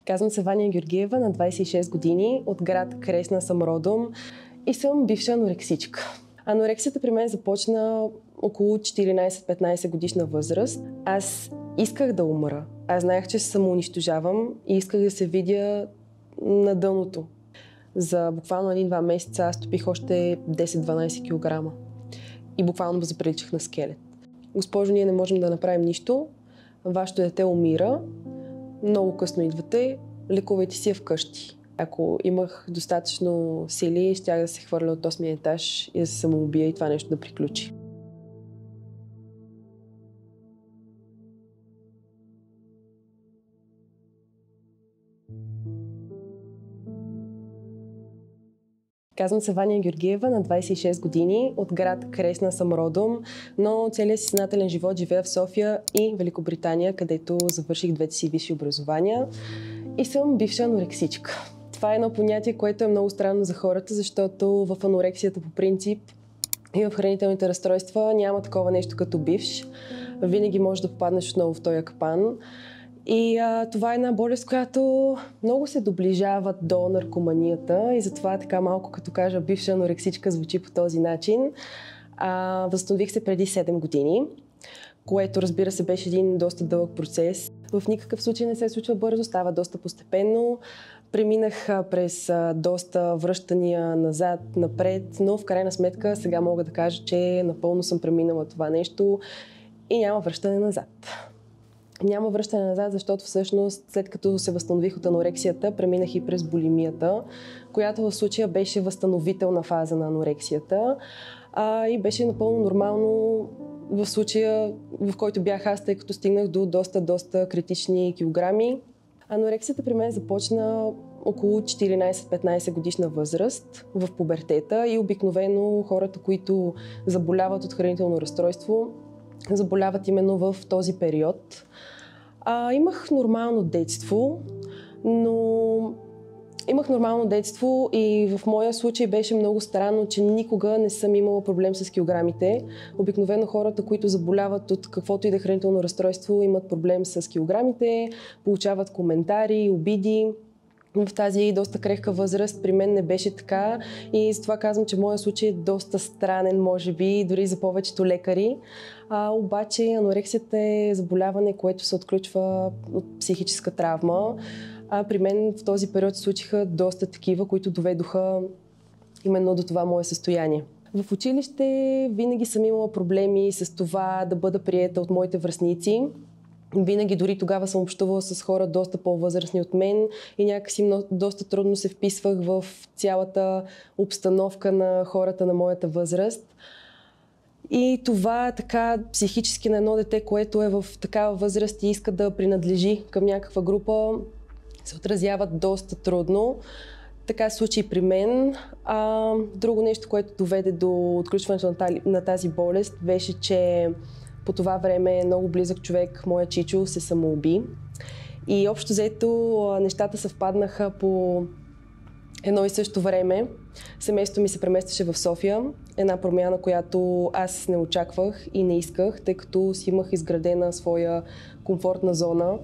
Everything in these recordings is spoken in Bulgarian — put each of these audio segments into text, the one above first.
Казвам се Ваня Георгиева, на 26 години, от град Кресна съм родом и съм бивша анорексичка. Анорексията при мен започна около 14-15 годишна възраст. Аз исках да умра. Аз знаех, че се самоунищожавам и исках да се видя на дъното. За буквално 1-2 месеца аз топих още 10-12 кг. И буквално заприличах на скелет. Госпожо, ние не можем да направим нищо. Вашето дете умира. Много късно идвате. Лекувайте си я вкъщи. Ако имах достатъчно сили, щях да се хвърля от 8-ми етаж и да се самоубия и това нещо да приключи. Казвам се Ваня Георгиева, на 26 години, от град Кресна съм родом, но целият си съзнателен живот живея в София и Великобритания, където завърших двете си висши образования и съм бивша анорексичка. Това е едно понятие, което е много странно за хората, защото в анорексията по принцип и в хранителните разстройства няма такова нещо като бивш. Винаги можеш да попаднеш отново в този капан. И това е една болест, която много се доближава до наркоманията и затова така малко като кажа бивша анорексичка звучи по този начин. Възстанових се преди 7 години, което разбира се беше един доста дълъг процес. В никакъв случай не се случва бързо, става доста постепенно. Преминах през доста връщания назад, напред, но в крайна сметка сега мога да кажа, че напълно съм преминала това нещо и няма връщане назад. Няма връщане назад, защото всъщност след като се възстанових от анорексията, преминах и през булимията, която в случая беше възстановителна фаза на анорексията и беше напълно нормално в случая, в който бях аз, тъй като стигнах до доста критични килограми. Анорексията при мен започна около 14-15 годишна възраст в пубертета и обикновено хората, които заболяват от хранително разстройство, заболяват именно в този период. Имах нормално детство, и в моя случай беше много странно, че никога не съм имала проблем с килограмите. Обикновено хората, които заболяват от каквото и да е хранително разстройство, имат проблем с килограмите, получават коментари, обиди. В тази доста крехка възраст при мен не беше така и затова казвам, че моят случай е доста странен, може би, дори за повечето лекари. Обаче анорексията е заболяване, което се отключва от психическа травма. При мен в този период се случиха доста такива, които доведоха именно до това мое състояние. В училище винаги съм имала проблеми с това да бъда приета от моите връстници. Винаги, дори тогава съм общувала с хора доста по-възрастни от мен и някакси доста трудно се вписвах в цялата обстановка на хората на моята възраст. И това така психически на едно дете, което е в такава възраст и иска да принадлежи към някаква група, се отразяват доста трудно. Така се случи и при мен. Друго нещо, което доведе до отключването на тази болест, беше, че по това време много близък човек, моя чичо, се самоуби. И общо взето нещата съвпаднаха по едно и също време. Семейството ми се преместеше в София. Една промяна, която аз не очаквах и не исках, тъй като си имах изградена своя комфортна зона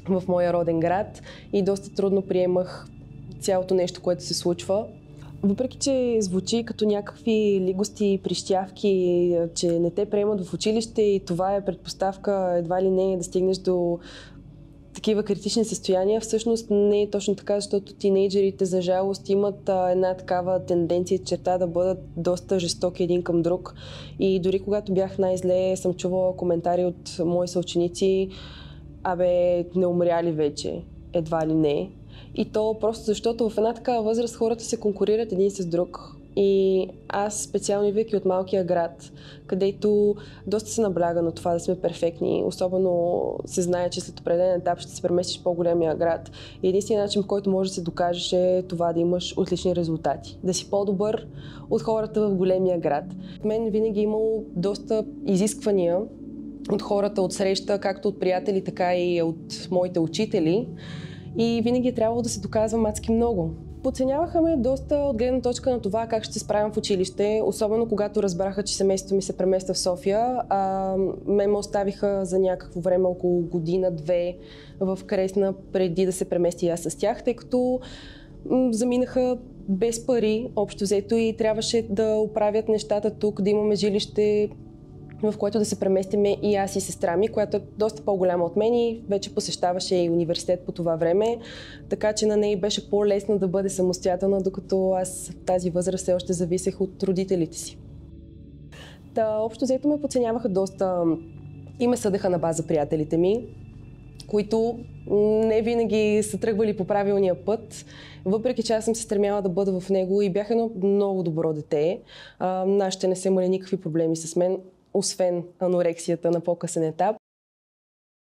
в моя роден град и доста трудно приемах цялото нещо, което се случва. Въпреки че звучи като някакви лигости и прищявки, че не те приемат в училище и това е предпоставка едва ли не да стигнеш до такива критични състояния, всъщност не е точно така, защото тинейджерите за жалост имат една такава тенденция, черта да бъдат доста жестоки един към друг. И дори когато бях най-зле, съм чувала коментари от мои съученици: не умря ли вече? Едва ли не. И то просто защото в една такава възраст хората се конкурират един с друг. И аз специално идвайки от малкия град, където доста се набляга на това да сме перфектни, особено се знае, че след определен етап ще се преместиш в по-големия град. И единственият начин, по който можеш да се докажеш, е това да имаш отлични резултати. Да си по-добър от хората в големия град. В мен винаги е имало доста изисквания от хората от среща, както от приятели, така и от моите учители. И винаги е трябвало да се доказвам адски много. Подценяваха ме доста от гледна точка на това как ще се справям в училище, особено когато разбраха, че семейството ми се премества в София. Ме оставиха за някакво време, около година-две в Кресна, преди да се премести аз с тях, тъй като заминаха без пари, общо взето, и трябваше да оправят нещата тук, да имаме жилище, в което да се преместиме и аз и сестра ми, която е доста по-голяма от мен и вече посещаваше и университет по това време, така че на нея беше по-лесно да бъде самостоятелна, докато аз в тази възраст все още зависех от родителите си. Общо взето ме подценяваха доста и ме съдеха на база приятелите ми, които не винаги са тръгвали по правилния път, въпреки че аз съм се стремяла да бъда в него и бях едно много добро дете. Нашите не са имали никакви проблеми с мен, освен анорексията на по-късен етап.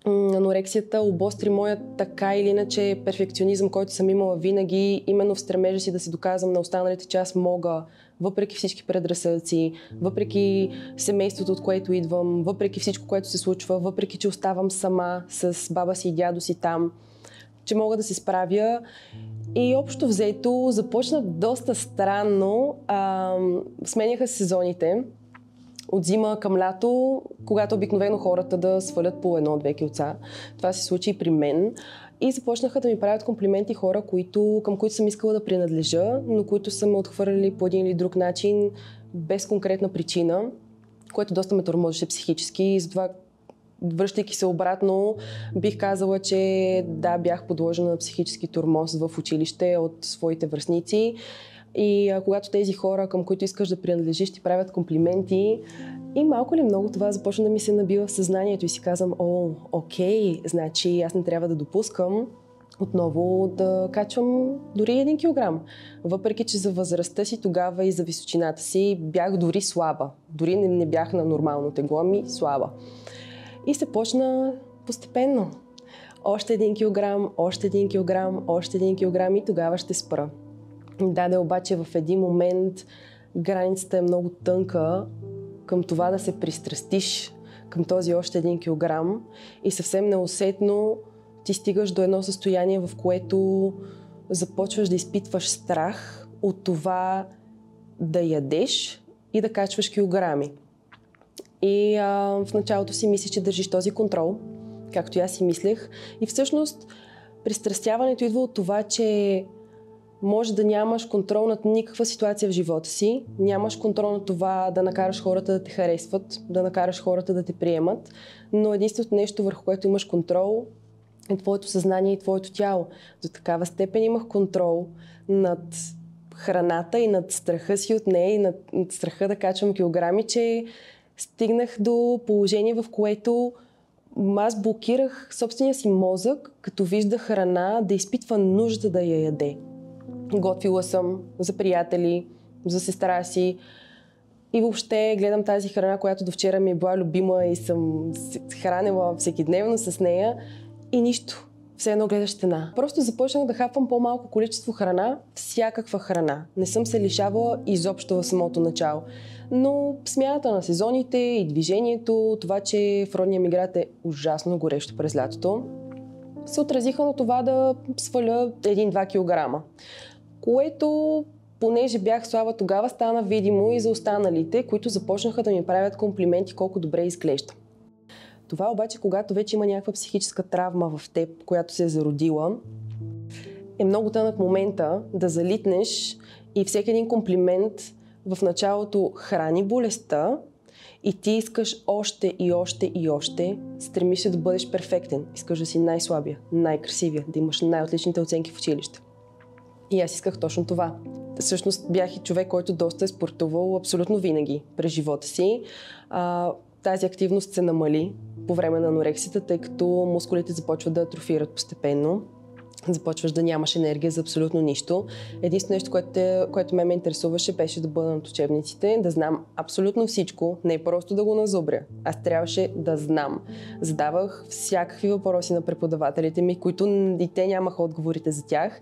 Анорексията обостри моят така или иначе перфекционизъм, който съм имала винаги, именно в стремежа си да се доказвам на останалите, че аз мога, въпреки всички предразсъдъци, въпреки семейството, от което идвам, въпреки всичко, което се случва, въпреки че оставам сама с баба си и дядо си там, че мога да се справя. И общо взето започна доста странно. Сменяха се сезоните. От зима към лято, когато обикновено хората да свалят по 1-2 килца. Това се случи и при мен. И започнаха да ми правят комплименти хора, към които съм искала да принадлежа, но които са ме отхвърляли по един или друг начин, без конкретна причина, което доста ме тормозеше психически. И затова, връщайки се обратно, бих казала, че да, бях подложена на психически тормоз в училище от своите връстници. И когато тези хора, към които искаш да принадлежиш, ти правят комплименти, и малко ли много това започна да ми се набива в съзнанието и си казвам, окей, значи аз не трябва да допускам отново да качвам дори 1 килограм. Въпреки че за възрастта си тогава и за височината си бях дори слаба. Дори не бях на нормално тегло, слаба. И се почна постепенно. Още 1 килограм, още 1 килограм, още 1 килограм и тогава ще спра. Обаче в един момент границата е много тънка към това да се пристрастиш към този още 1 килограм и съвсем неусетно ти стигаш до едно състояние, в което започваш да изпитваш страх от това да ядеш и да качваш килограми. И в началото си мислиш, че държиш този контрол, както и аз си мислех. И всъщност пристрастяването идва от това, че може да нямаш контрол над никаква ситуация в живота си, нямаш контрол на това да накараш хората да те харесват, да накараш хората да те приемат, но единственото нещо, върху което имаш контрол, е твоето съзнание и твоето тяло. До такава степен имах контрол над храната и над страха си от нея и над страха да качвам килограми, че стигнах до положение, в което аз блокирах собствения си мозък, като вижда храна да изпитва нужда да я яде. Готвила съм за приятели, за сестра си и въобще гледам тази храна, която до вчера ми е била любима и съм хранила всекидневно с нея и нищо. Все едно гледаш стена. Просто започнах да хапвам по-малко количество храна, всякаква храна. Не съм се лишавала изобщо в самото начало. Но смяната на сезоните и движението, това, че в родния ми град е ужасно горещо през лятото, се отразиха на това да сваля 1-2 килограма. Което, понеже бях слаба тогава, стана видимо и за останалите, които започнаха да ми правят комплименти колко добре изглежда. Това обаче, когато вече има някаква психическа травма в теб, която се е зародила, е много тънък момента да залитнеш и всеки един комплимент в началото храни болестта и ти искаш още и още и още, стремиш се да бъдеш перфектен, искаш да си най-слабия, най-красивия, да имаш най-отличните оценки в училище. И аз исках точно това. Всъщност бях и човек, който доста е спортувал абсолютно винаги през живота си. Тази активност се намали по време на анорексията, тъй като мускулите започват да атрофират постепенно. Започваш да нямаш енергия за абсолютно нищо. Единственото нещо, което ме интересуваше, беше да бъда над учебниците, да знам абсолютно всичко, не просто да го назубря. Аз трябваше да знам. Задавах всякакви въпроси на преподавателите ми, които и те нямаха отговорите за тях.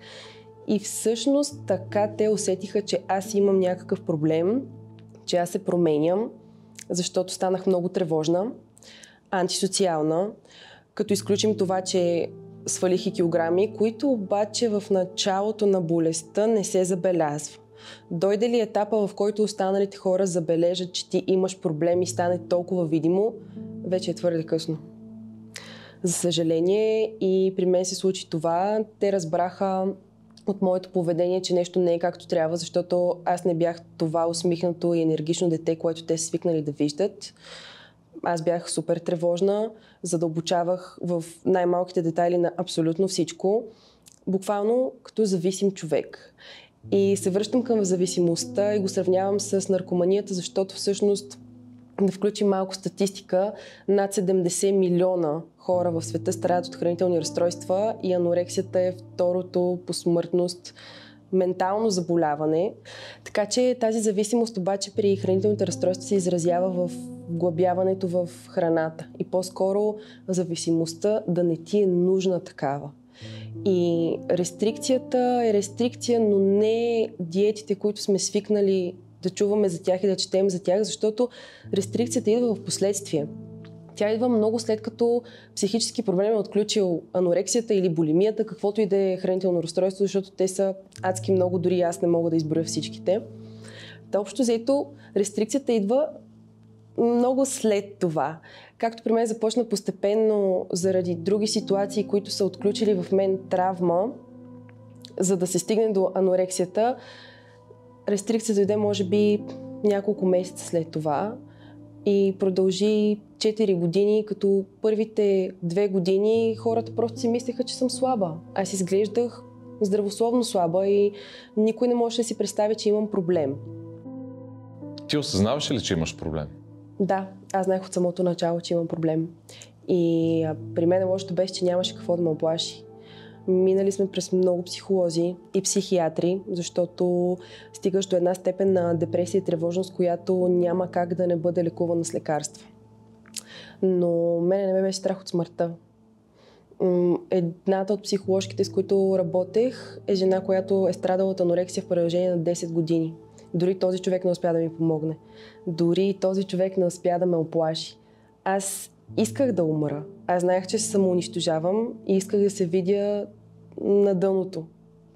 И всъщност така те усетиха, че аз имам някакъв проблем, че аз се променям, защото станах много тревожна, антисоциална, като изключим това, че свалих и килограми, които обаче в началото на болестта не се забелязва. Дойде ли етапа, в който останалите хора забележат, че ти имаш проблем и стане толкова видимо, вече е твърде късно. За съжаление и при мен се случи това. Те разбраха от моето поведение, че нещо не е както трябва, защото аз не бях това усмихнато и енергично дете, което те са свикнали да виждат. Аз бях супер тревожна, задълбочавах в най-малките детайли на абсолютно всичко, буквално като зависим човек. И се връщам към зависимостта и го сравнявам с наркоманията, защото всъщност, да включим малко статистика, над 70 милиона хора в света страдат от хранителни разстройства и анорексията е второто по смъртност ментално заболяване. Така че тази зависимост обаче при хранителните разстройства се изразява в вглъбяването в храната и по-скоро зависимостта да не ти е нужна такава. И рестрикцията е рестрикция, но не диетите, които сме свикнали да чуваме за тях и да четем за тях, защото рестрикцията идва в последствие. Тя идва много след като психически проблем е отключил анорексията или булимията, каквото и да е хранително разстройство, защото те са адски много, дори аз не мога да изброя всичките. Та общо взето, рестрикцията идва много след това. Както при мен започна постепенно заради други ситуации, които са отключили в мен травма, за да се стигне до анорексията, рестрикцията дойде може би няколко месеца след това и продължи 4 години, като първите 2 години хората просто си мислеха, че съм слаба. Аз изглеждах здравословно слаба и никой не може да си представи, че имам проблем. Ти осъзнаваш ли, че имаш проблем? Да, аз знаех от самото начало, че имам проблем. И при мен лошото беше, че нямаше какво да ме оплаши. Минали сме през много психолози и психиатри, защото стигаш до една степен на депресия и тревожност, която няма как да не бъде лекувана с лекарства. Но мене не ме беше страх от смъртта. Едната от психоложките, с които работех, е жена, която е страдала от анорексия в продължение на 10 години. Дори този човек не успя да ми помогне. Дори този човек не успя да ме оплаши. Аз исках да умра. Аз знаех, че се самоунищожавам и исках да се видя на дъното,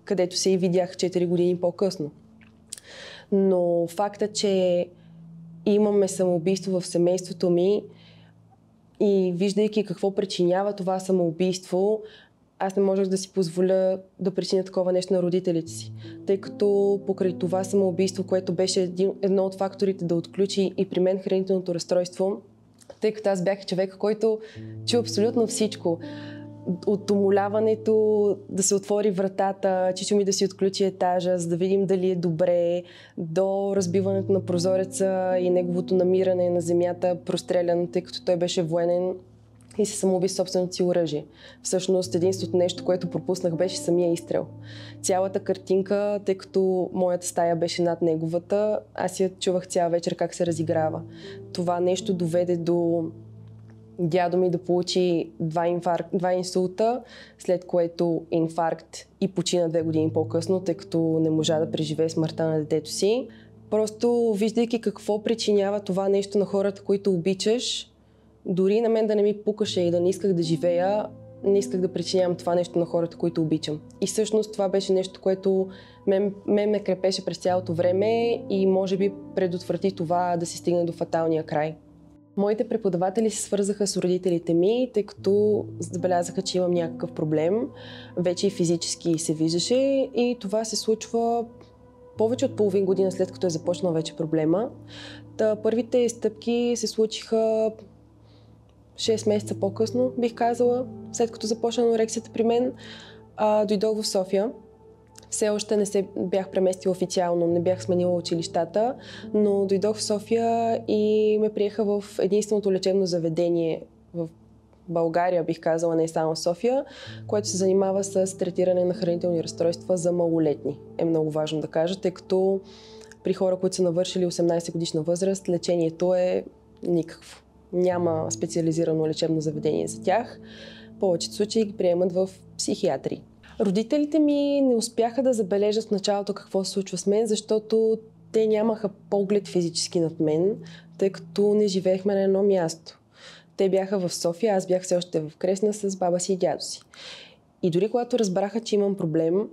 където се и видях 4 години по-късно. Но факта, че имаме самоубийство в семейството ми и виждайки какво причинява това самоубийство, аз не можех да си позволя да причиня такова нещо на родителите си. Тъй като покрай това самоубийство, което беше едно от факторите да отключи и при мен хранителното разстройство, тъй като аз бях човек, който чу абсолютно всичко. От умоляването да се отвори вратата, чичо ми да си отключи етажа, за да видим дали е добре, до разбиването на прозореца и неговото намиране на земята прострелян, тъй като той беше военен и се самоуби собственото си оръжие. Всъщност единственото нещо, което пропуснах, беше самия изстрел. Цялата картинка, тъй като моята стая беше над неговата, аз я чувах цяла вечер как се разиграва. Това нещо доведе до дядо ми да получи 2 инсулта, след което инфаркт и почина 2 години по-късно, тъй като не можа да преживее смъртта на детето си. Просто виждайки какво причинява това нещо на хората, които обичаш, дори на мен да не ми пукаше и да не исках да живея, не исках да причинявам това нещо на хората, които обичам. И всъщност това беше нещо, което мен ме крепеше през цялото време и може би предотврати това да се стигне до фаталния край. Моите преподаватели се свързаха с родителите ми, тъй като забелязаха, че имам някакъв проблем. Вече и физически се виждаше и това се случва повече от половин година след като е започнал вече проблема. Първите стъпки се случиха 6 месеца по-късно, бих казала, след като започна анорексията при мен. Дойдох в София. Все още не се бях преместила официално, не бях сменила училищата, но дойдох в София и ме приеха в единственото лечебно заведение в България, бих казала, не само в София, което се занимава с третиране на хранителни разстройства за малолетни. Е много важно да кажа, тъй като при хора, които са навършили 18 годишна възраст, лечението е никакво. Няма специализирано лечебно заведение за тях. В повечето случаи ги приемат в психиатри. Родителите ми не успяха да забележат в началото какво се случва с мен, защото те нямаха поглед физически над мен, тъй като не живеехме на едно място. Те бяха в София, аз бях все още в Кресна с баба си и дядо си. И дори когато разбраха, че имам проблем,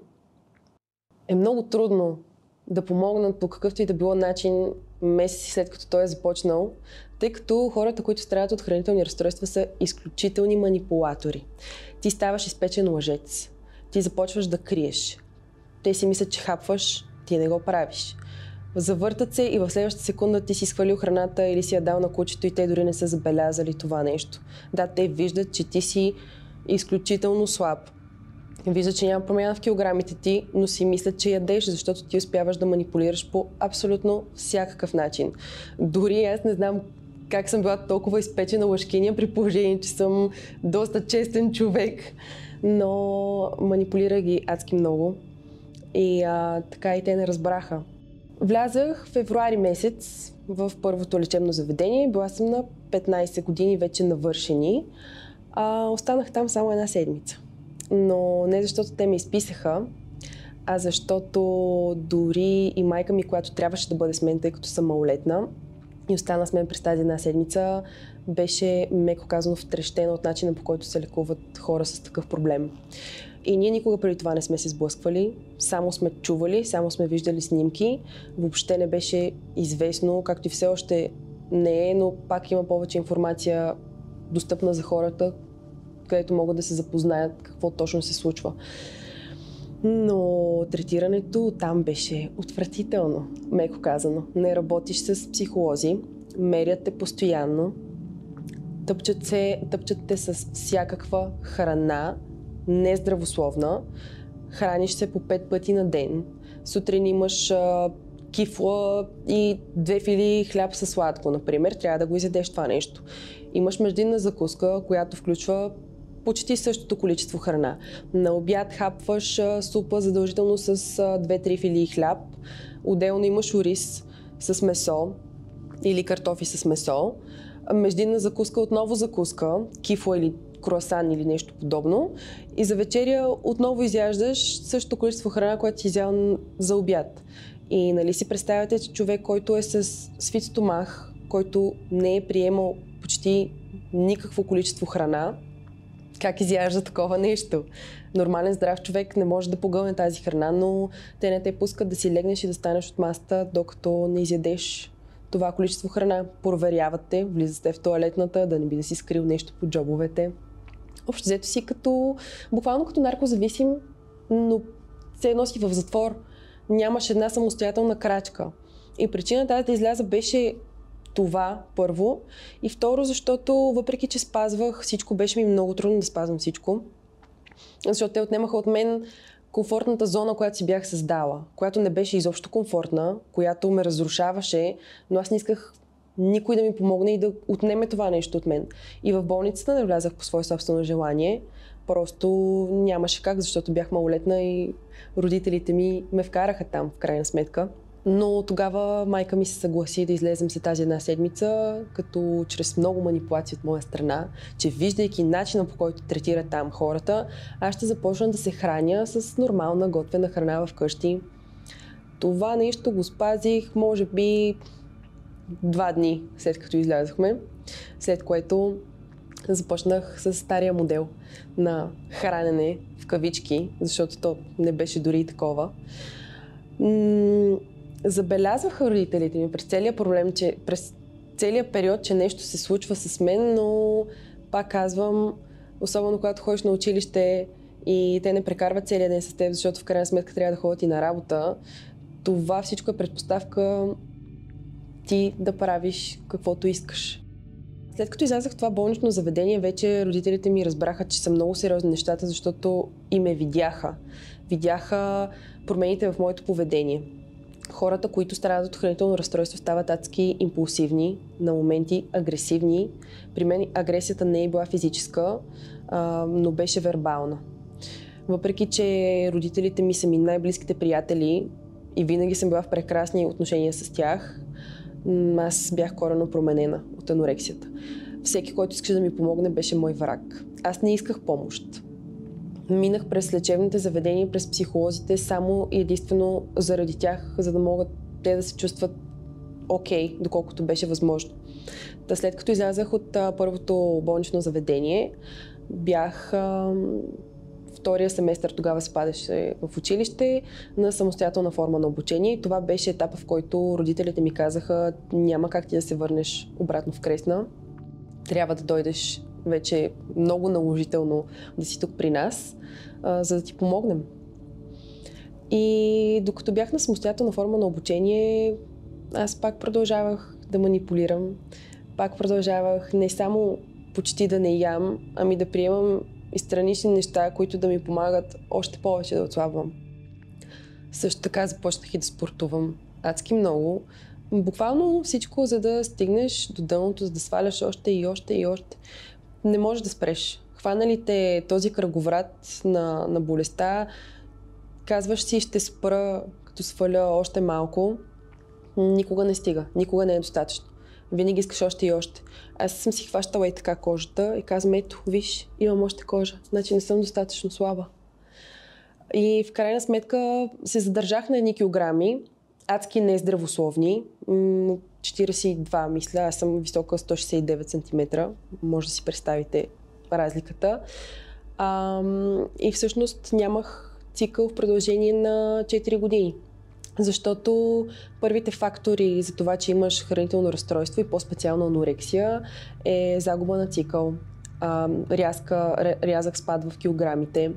е много трудно да помогнат по какъвто и да било начин месеци след като той е започнал, тъй като хората, които страдат от хранителни разстройства, са изключителни манипулатори. Ти ставаш изпечен лъжец, ти започваш да криеш. Те си мислят, че хапваш, ти не го правиш. Завъртат се и в следващата секунда ти си свалил храната или си я дал на кучето и те дори не са забелязали това нещо. Да, те виждат, че ти си изключително слаб. Виждат, че няма промяна в килограмите ти, но си мислят, че ядеш, защото ти успяваш да манипулираш по абсолютно всякакъв начин. Дори аз не знам как съм била толкова изпечена лъжкиня, при положение, че съм доста честен човек, но манипулира ги адски много. И така и те не разбраха. Влязах в февруари месец в първото лечебно заведение. Била съм на 15 години вече навършени. Останах там само една седмица. Но не защото те ме изписаха, а защото дори и майка ми, която трябваше да бъде с мен, тъй като съм малолетна и остана с мен през тази една седмица, беше, меко казано, втрещена от начина, по който се лекуват хора с такъв проблем. И ние никога преди това не сме се сблъсквали, само сме чували, само сме виждали снимки. Въобще не беше известно, както и все още не е, но пак има повече информация достъпна за хората, където могат да се запознаят какво точно се случва. Но третирането там беше отвратително, меко казано. Не работиш с психолози, мерят те постоянно, тъпчат те с всякаква храна, нездравословна, храниш се по 5 пъти на ден. Сутрин имаш кифла и 2 филии хляб със сладко, например. Трябва да го изядеш това нещо. Имаш междинна закуска, която включва почти същото количество храна. На обяд хапваш супа задължително с 2-3 филии хляб. Отделно имаш ориз с месо или картофи с месо. Междинна закуска, отново закуска, кифла или круасан или нещо подобно. И за вечеря отново изяждаш същото количество храна, което си изял за обяд. И нали си представяте, че човек, който е с свит стомах, който не е приемал почти никакво количество храна, как изяжда такова нещо? Нормален здрав човек не може да погълне тази храна, но те не те пускат да си легнеш и да станеш от масата, докато не изядеш това количество храна. Проверяват те, влизате в тоалетната, да не би да си скрил нещо по джобовете. Общо взето си буквално като наркозависим, но все едно си в затвор. Нямаш една самостоятелна крачка. И причината да изляза беше това първо. И второ, защото въпреки, че спазвах всичко, беше ми много трудно да спазвам всичко. Защото те отнемаха от мен комфортната зона, която си бях създала, която не беше изобщо комфортна, която ме разрушаваше, но аз не исках никой да ми помогне и да отнеме това нещо от мен. И в болницата не влязах по свое собствено желание, просто нямаше как, защото бях малолетна и родителите ми ме вкараха там, в крайна сметка. Но тогава майка ми се съгласи да излезем се тази една седмица, като чрез много манипулации от моя страна, че виждайки начина, по който третира там хората, аз ще започна да се храня с нормална готвена храна вкъщи. Това нещо го спазих, може би 2 дни след като излязохме, след което започнах с стария модел на хранене в кавички, защото то не беше дори и такова. Забелязваха родителите ми през целия проблем, през целия период, че нещо се случва с мен, но пак казвам, особено когато ходиш на училище и те не прекарват целия ден с теб, защото в крайна сметка трябва да ходят и на работа, това всичко е предпоставка ти да правиш каквото искаш. След като излязах в това болнично заведение, вече родителите ми разбраха, че са много сериозни нещата, защото и ме видяха. Видяха промените в моето поведение. Хората, които страдат от хранително разстройство, стават адски импулсивни, на моменти агресивни. При мен агресията не е била физическа, но беше вербална. Въпреки че родителите ми са ми най-близките приятели и винаги съм била в прекрасни отношения с тях, аз бях коренно променена от анорексията. Всеки, който искаше да ми помогне, беше мой враг. Аз не исках помощ. Минах през лечебните заведения, през психолозите, само и единствено заради тях, за да могат те да се чувстват окей, доколкото беше възможно. След като излязах от първото болнично заведение, бях в втория семестър тогава се падаше в училище на самостоятелна форма на обучение. И това беше етапа, в който родителите ми казаха: няма как ти да се върнеш обратно в Кресна. Трябва да дойдеш вече много наложително да си тук при нас, за да ти помогнем. И докато бях на самостоятелна форма на обучение, аз пак продължавах да манипулирам. Пак продължавах не само почти да не ям, ами да приемам и странични неща, които да ми помагат още повече да отслабвам. Също така започнах и да спортувам адски много. Буквално всичко, за да стигнеш до дъното, за да сваляш още и още и още. Не можеш да спреш. Хванали те този кръговрат на болестта, казваш си: ще спра, като сваля още малко. Никога не стига, никога не е достатъчно. Винаги искаш още и още. Аз съм си хващала и така кожата и казвам: ето, виж, имам още кожа, значи не съм достатъчно слаба. И в крайна сметка се задържах на едни килограми, адски нездравословни, 42 мисля, аз съм висока 169 см, може да си представите разликата. И всъщност нямах цикъл в продължение на 4 години. Защото първите фактори за това, че имаш хранително разстройство и по-специално анорексия, е загуба на цикъл, рязък спад в килограмите,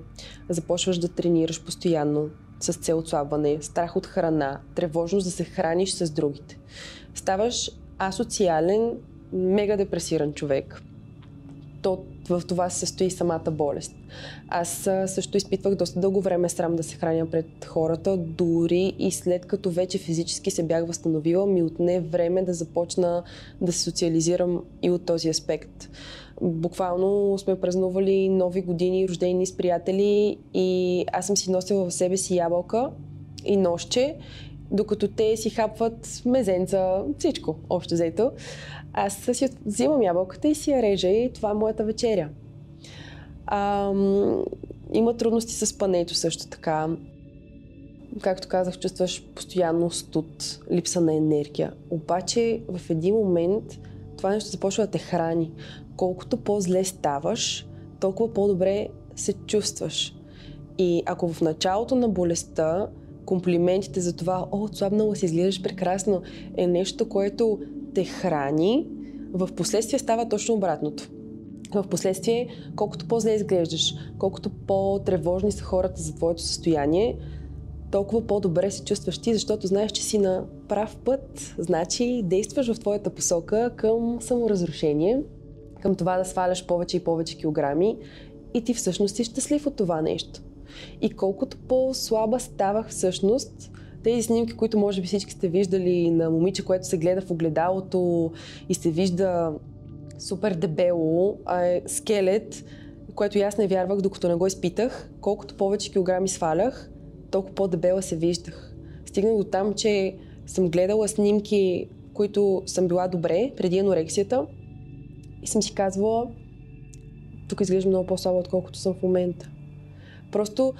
започваш да тренираш постоянно с цел отслабване, страх от храна, тревожност да се храниш с другите. Ставаш асоциален, мега депресиран човек. В това се състои самата болест. Аз също изпитвах доста дълго време срам да се храня пред хората, дори и след като вече физически се бях възстановила, ми отне време да започна да се социализирам и от този аспект. Буквално сме празнували нови години, рождени с приятели и аз съм си носила в себе си ябълка и нощче, докато те си хапват мезенца, всичко, общо взето. Аз си взимам ябълката и си я режа и това е моята вечеря. Има трудности с спането също така. Както казах, чувстваш постоянно студ, липса на енергия. Обаче в един момент това нещо започва да те храни. Колкото по-зле ставаш, толкова по-добре се чувстваш. И ако в началото на болестта комплиментите за това: о, отслабнала си, изглеждаш прекрасно, е нещо, което те храни, в последствие става точно обратното. В последствие, колкото по-зле изглеждаш, колкото по-тревожни са хората за твоето състояние, толкова по-добре се чувстваш ти, защото знаеш, че си на прав път, значи действаш в твоята посока към саморазрушение, към това да сваляш повече и повече килограми и ти всъщност си щастлив от това нещо. И колкото по-слаба ставах всъщност, тези снимки, които може би всички сте виждали на момиче, което се гледа в огледалото и се вижда супер дебело, скелет, което и аз не вярвах, докато не го изпитах. Колкото повече килограми свалях, толкова по-дебела се виждах. Стигнах до там, че съм гледала снимки, които съм била добре преди анорексията и съм си казвала: тук изглеждам много по-слаба, отколкото съм в момента. Просто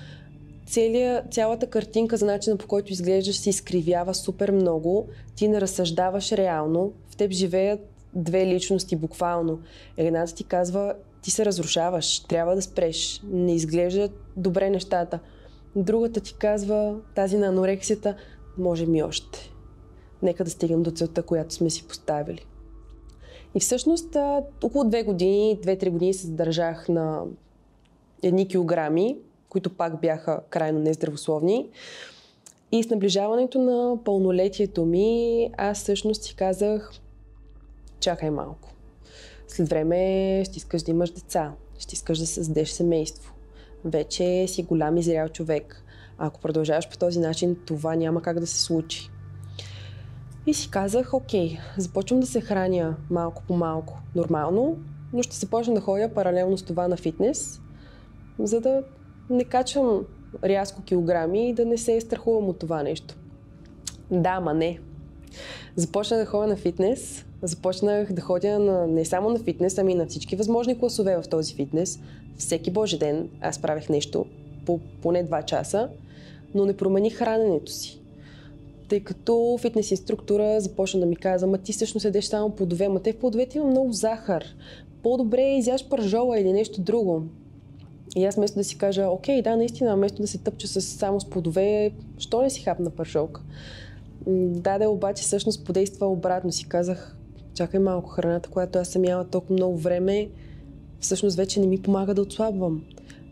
цялата картинка за начина, по който изглеждаш, се изкривява супер много. Ти не разсъждаваш реално. В теб живеят две личности буквално. Едната ти казва: ти се разрушаваш, трябва да спреш, не изглеждат добре нещата. Другата ти казва, тази на анорексията: може ми още. Нека да стигнем до целта, която сме си поставили. И всъщност около 2-3 години се задържах на едни килограми, които пак бяха крайно нездравословни. И с наближаването на пълнолетието ми, аз всъщност си казах: чакай малко. След време ще искаш да имаш деца, ще искаш да създадеш семейство. Вече си голям и зрял човек. А ако продължаваш по този начин, това няма как да се случи. И си казах: окей, започвам да се храня малко по малко нормално, но ще започна да ходя паралелно с това на фитнес, за да не качвам рязко килограми и да не се страхувам от това нещо. Да, ама не. Започнах да ходя на фитнес, започнах да ходя не само на фитнес, ами на всички възможни класове в този фитнес. Всеки божи ден аз правех нещо по поне 2 часа, но не промених храненето си. Тъй като фитнес инструктора започна да ми казва: ама ти всъщност ядеш само плодове, ама те в плодовете има много захар. По-добре изяж пържола или нещо друго. И аз вместо да си кажа, окей, да, наистина, вместо да се тъпча само с плодове, що не си хапна пържолка? Даде обаче всъщност подейства обратно. Си казах, чакай малко, храната, която аз съм яла толкова много време, всъщност вече не ми помага да отслабвам.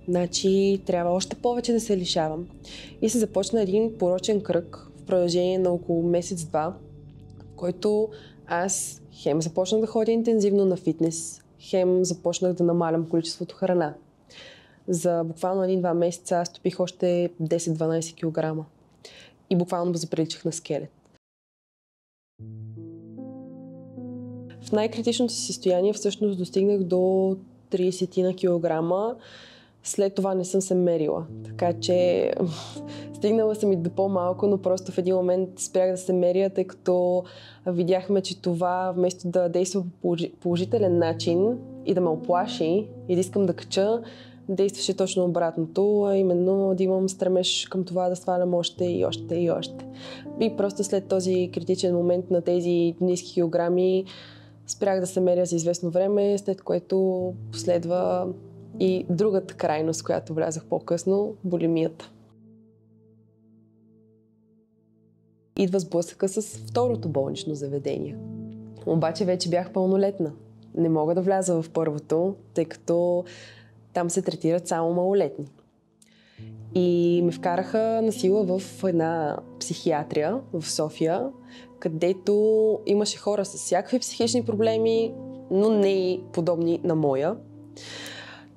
Значи трябва още повече да се лишавам. И се започна един порочен кръг в продължение на около месец-два, в който аз хем започнах да ходя интензивно на фитнес, хем започнах да намалям количеството храна. За буквално 1-2 месеца аз топих още 10-12 кг. И буквално заприличах на скелет. В най-критичното си състояние всъщност достигнах до 30 килограма. След това не съм се мерила. Така че стигнала съм и до по-малко, но просто в един момент спрях да се меря, тъй като видяхме, че това вместо да действа по положителен начин и да ме оплаши и да искам да кача, действаше точно обратното, а именно да имам стремеж към това да свалям още и още и още. И просто след този критичен момент на тези ниски килограми спрях да се меря за известно време, след което последва и другата крайност, която влязах по-късно – булимията. Идва сблъсъка с второто болнично заведение. Обаче вече бях пълнолетна. Не мога да вляза в първото, тъй като там се третират само малолетни. И ме вкараха на сила в една психиатрия в София, където имаше хора с всякакви психични проблеми, но не и подобни на моя.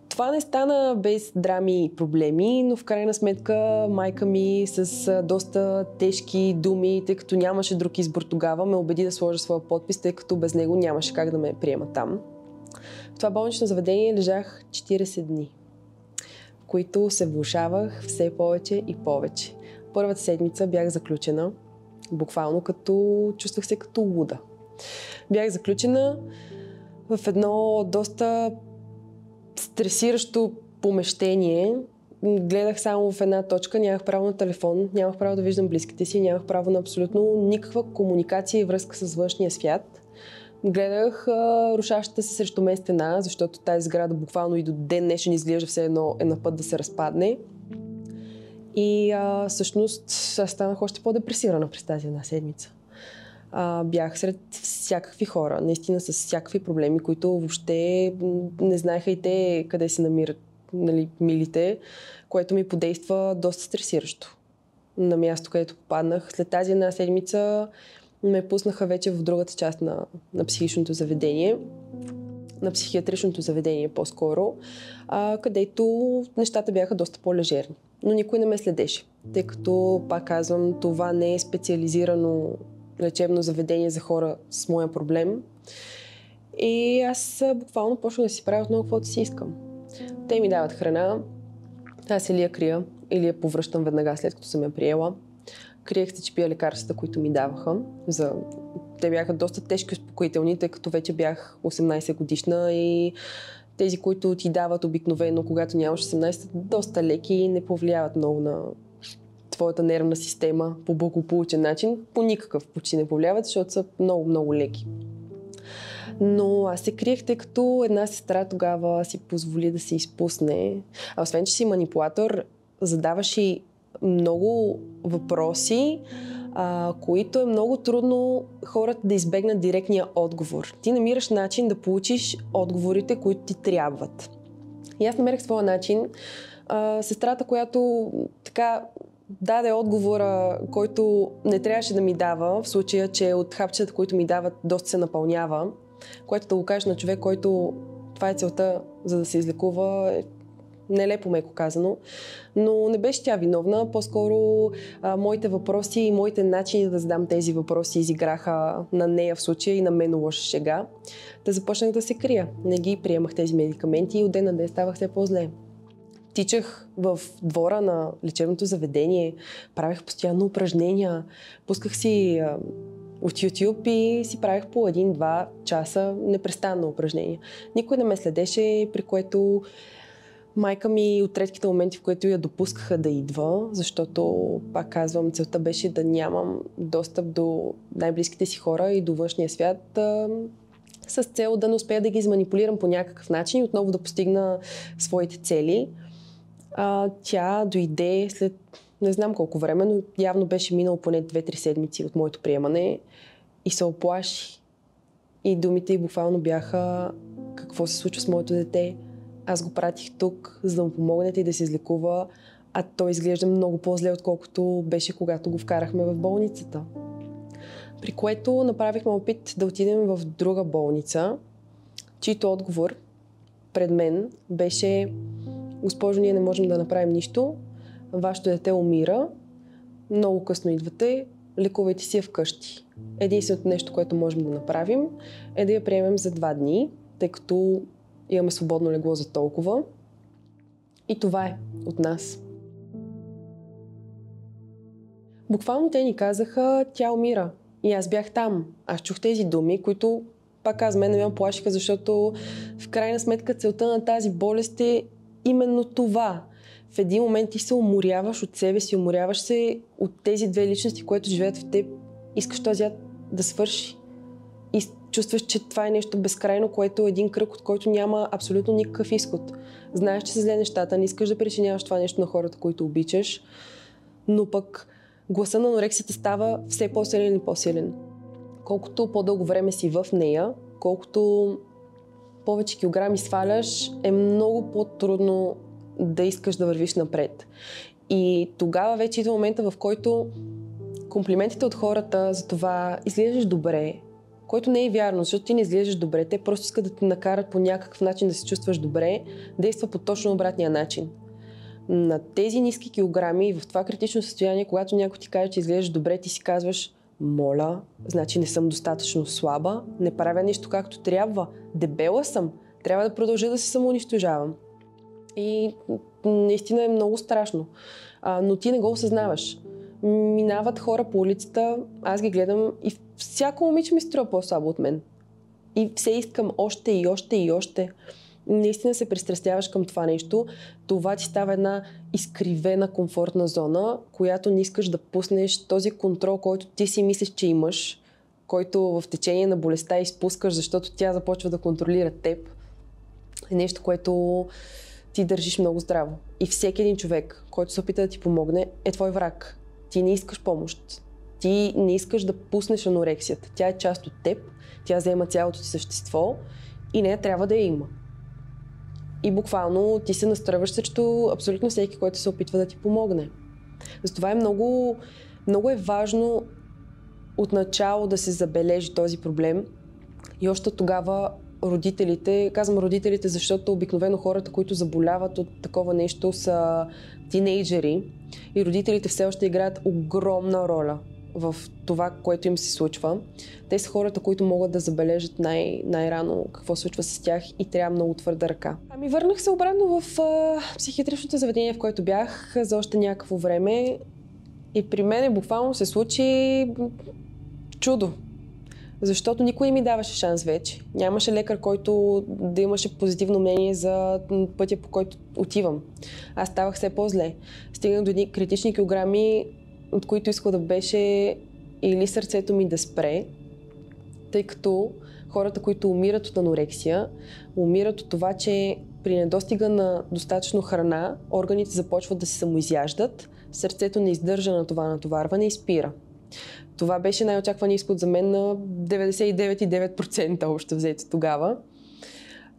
Това не стана без драми и проблеми, но в крайна сметка майка ми с доста тежки думи, тъй като нямаше друг избор тогава, ме убеди да сложа своя подпис, тъй като без него нямаше как да ме приема там. В това болнично заведение лежах 40 дни, в които се влошавах все повече и повече. Първата седмица бях заключена, буквално чувствах се като луда. Бях заключена в едно доста стресиращо помещение. Гледах само в една точка, нямах право на телефон, нямах право да виждам близките си, нямах право на абсолютно никаква комуникация и връзка с външния свят. Гледах рушащата се срещу мен стена, защото тази сграда буквално и до ден днешен изглежда все едно е на път да се разпадне. И всъщност аз станах още по-депресирана през тази една седмица. Бях сред всякакви хора, наистина с всякакви проблеми, които въобще не знаеха и те къде се намират, нали, милите, което ми подейства доста стресиращо. На място, където попаднах. След тази една седмица ме пуснаха вече в другата част на психичното заведение, на психиатричното заведение по-скоро, където нещата бяха доста по-лежерни. Но никой не ме следеше, тъй като, пак казвам, това не е специализирано лечебно заведение за хора с моя проблем. И аз буквално почнах да си правя отново каквото си искам. Те ми дават храна, аз или я крия, или я повръщам веднага след като съм я приела. Криех се, че пия лекарствата, които ми даваха. Те бяха доста тежки успокоителни, тъй като вече бях 18 годишна и тези, които ти дават обикновено, когато нямаш 18, доста леки и не повлияват много на твоята нервна система по благополучен начин. По никакъв почти не повлияват, защото са много леки. Но аз се криех, тъй като една сестра тогава си позволи да се изпусне. А освен, че си манипулатор, задаваш и много въпроси, които е много трудно хората да избегнат директния отговор. Ти намираш начин да получиш отговорите, които ти трябват. И аз намерих своя начин. Сестрата, която така даде отговора, който не трябваше да ми дава, в случая, че от хапчета, които ми дават, доста се напълнява, което да го кажеш на човек, който това е целта, за да се излекува, е нелепо меко казано. Но не беше тя виновна, по-скоро моите въпроси и моите начини да задам тези въпроси изиграха на нея в случая и на мен лоша шега. Да започнах да се крия. Не ги приемах тези медикаменти и от ден на ден ставах все по-зле. Тичах в двора на лечебното заведение, правех постоянно упражнения, пусках си от YouTube и си правех по 1-2 часа непрестанно упражнения. Никой не ме следеше, при което майка ми от редките моменти, в които я допускаха да идва, защото, пак казвам, целта беше да нямам достъп до най-близките си хора и до външния свят, с цел да не успея да ги изманипулирам по някакъв начин и отново да постигна своите цели. Тя дойде след не знам колко време, но явно беше минало поне 2-3 седмици от моето приемане и се оплаши. И думите й буквално бяха: какво се случва с моето дете? Аз го пратих тук, за да му помогнете и да се излекува, а той изглежда много по-зле, отколкото беше, когато го вкарахме в болницата. При което направихме опит да отидем в друга болница, чийто отговор пред мен беше: госпожо, ние не можем да направим нищо, вашето дете умира, много късно идвате, лекувайте си я вкъщи. Единственото нещо, което можем да направим, е да я приемем за 2 дни, тъй като имаме свободно легло за толкова. И това е от нас. Буквално те ни казаха: тя умира. И аз бях там. Аз чух тези думи, които, пак аз мен ме плашиха, защото в крайна сметка целта на тази болест е именно това. В един момент ти се уморяваш от себе си, уморяваш се от тези 2 личности, които живеят в теб. Искаш този яд да свърши. И чувстваш, че това е нещо безкрайно, което е един кръг, от който няма абсолютно никакъв изход. Знаеш, че са зле нещата, не искаш да причиняваш това нещо на хората, които обичаш, но пък гласа на анорексията става все по-силен и по-силен. Колкото по-дълго време си в нея, колкото повече килограми сваляш, е много по-трудно да искаш да вървиш напред. И тогава вече идва момента, в който комплиментите от хората за това изглеждаш добре, което не е вярно, защото ти не изглеждаш добре, те просто искат да те накарат по някакъв начин да се чувстваш добре, действа по точно обратния начин. На тези ниски килограми, в това критично състояние, когато някой ти каже, че изглеждаш добре, ти си казваш: моля, значи не съм достатъчно слаба, не правя нищо както трябва, дебела съм, трябва да продължа да се самоунищожавам. И наистина е много страшно. Но ти не го осъзнаваш. Минават хора по улицата, аз ги гледам и всяко момиче ми струва по-слабо от мен. И все искам още и още и още. Наистина се пристрастяваш към това нещо. Това ти става една изкривена комфортна зона, която не искаш да пуснеш. Този контрол, който ти си мислиш, че имаш, който в течение на болестта изпускаш, защото тя започва да контролира теб, е нещо, което ти държиш много здраво. И всеки един човек, който се опита да ти помогне, е твой враг. Ти не искаш помощ. Ти не искаш да пуснеш анорексията. Тя е част от теб, тя взема цялото ти същество и нея трябва да я има. И буквално ти се настройваш срещу абсолютно всеки, който се опитва да ти помогне. Затова е много е важно отначало да се забележи този проблем и още тогава родителите, казвам родителите, защото обикновено хората, които заболяват от такова нещо, са тинейджери и родителите все още играят огромна роля в това, което им се случва. Те са хората, които могат да забележат най-рано какво се случва с тях и трябва много твърда ръка. Върнах се обратно в психиатричното заведение, в което бях за още някакво време и при мен буквално се случи чудо. Защото никой не ми даваше шанс вече. Нямаше лекар, който да имаше позитивно мнение за пътя, по който отивам. Аз ставах все по-зле. Стигнах до едни критични килограми, от които изхода беше или сърцето ми да спре, тъй като хората, които умират от анорексия, умират от това, че при недостига на достатъчно храна, органите започват да се самоизяждат, сърцето не издържа на това натоварване и спира. Това беше най-очакван изход за мен на 99,9% общо взето тогава.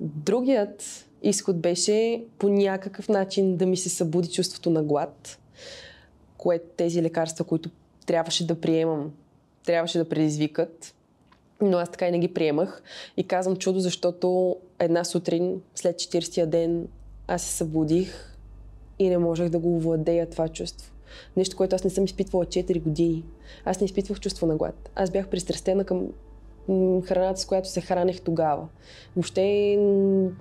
Другият изход беше по някакъв начин да ми се събуди чувството на глад, което тези лекарства, които трябваше да приемам, трябваше да предизвикат, но аз така и не ги приемах. И казвам чудо, защото една сутрин, след 40-я ден, аз се събудих и не можех да го овладея това чувство. Нещо, което аз не съм изпитвала 4 години. Аз не изпитвах чувство на глад. Аз бях пристрастена към храната, с която се хранех тогава. Въобще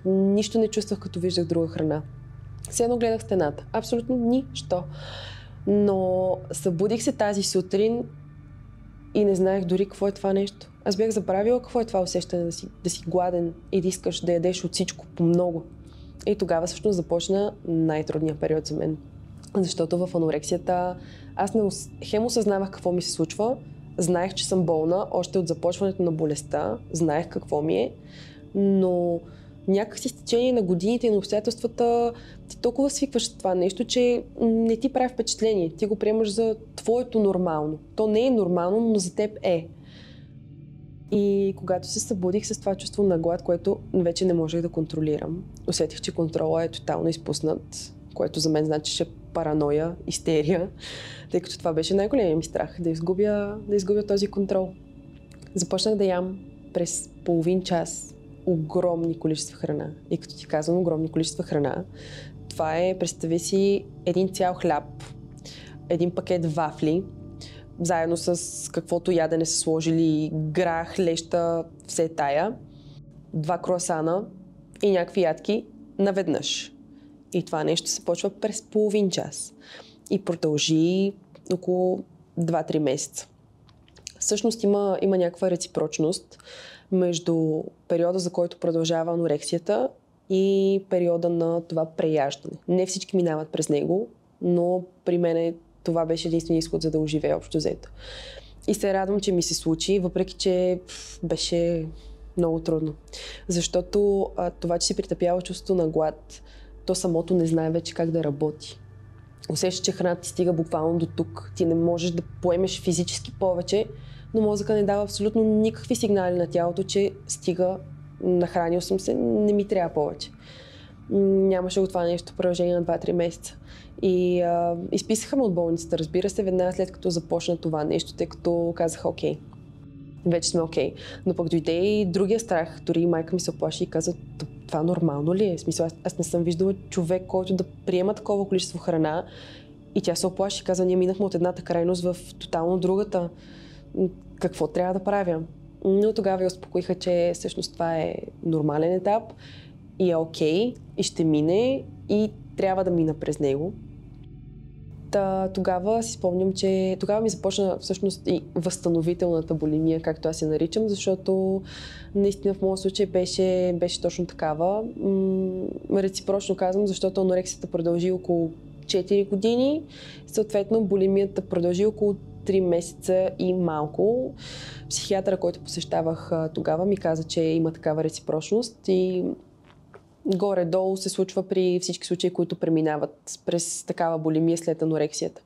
нищо не чувствах, като виждах друга храна. Все едно гледах стената. Абсолютно нищо. Но събудих се тази сутрин и не знаех дори какво е това нещо. Аз бях забравила какво е това усещане да си гладен и да искаш да ядеш от всичко по много. И тогава всъщност започна най-трудният период за мен. Защото в анорексията аз хем осъзнавах какво ми се случва, знаех, че съм болна още от започването на болестта, знаех какво ми е, но някакси с течение на годините и на обстоятелствата ти толкова свикваш с това нещо, че не ти прави впечатление. Ти го приемаш за твоето нормално. То не е нормално, но за теб е. И когато се събудих с това чувство на глад, което вече не можех да контролирам, усетих, че контрола е тотално изпуснат, което за мен значеше параноя, истерия, тъй като това беше най-големият ми страх, да изгубя този контрол. Започнах да ям през половин час огромни количества храна. И като ти казвам огромни количества храна, това е, представи си, един цял хляб, един пакет вафли, заедно с каквото ядене са сложили, грах, леща, все тая, 2 круасана и някакви ядки наведнъж. И това нещо се почва през половин час. И продължи около 2-3 месеца. Всъщност има някаква реципрочност между периода, за който продължава анорексията и периода на това преяждане. Не всички минават през него, но при мен това беше единствен изход, за да оживея общо взето. И се радвам, че ми се случи, въпреки че беше много трудно. Защото това, че си притъпява чувството на глад, то самото не знае вече как да работи. Усещаш, че храната ти стига буквално до тук. Ти не можеш да поемеш физически повече, но мозъка не дава абсолютно никакви сигнали на тялото, че стига, нахранил съм се, не ми трябва повече. Нямаше го това нещо в продължение на 2-3 месеца. И изписаха ме от болницата, разбира се, веднага след като започна това нещо, тъй като казаха окей. Вече сме окей. Но пък дойде и другия страх. Дори майка ми се оплаши и каза, това нормално ли е? В смисъл, аз не съм виждала човек, който да приема такова количество храна. И тя се оплаши и каза, ние минахме от едната крайност в тотално другата. Какво трябва да правя? Но тогава я успокоиха, че всъщност това е нормален етап и е окей, и ще мине, и трябва да мина през него. Тогава си спомням, че тогава ми започна всъщност и възстановителната булимия, както аз я наричам, защото наистина в моят случай беше точно такава. Реципрочно казвам, защото анорексията продължи около 4 години, съответно булимията продължи около 3 месеца и малко. Психиатъра, който посещавах тогава, ми каза, че има такава реципрочност и горе-долу се случва при всички случаи, които преминават през такава булимия след анорексията.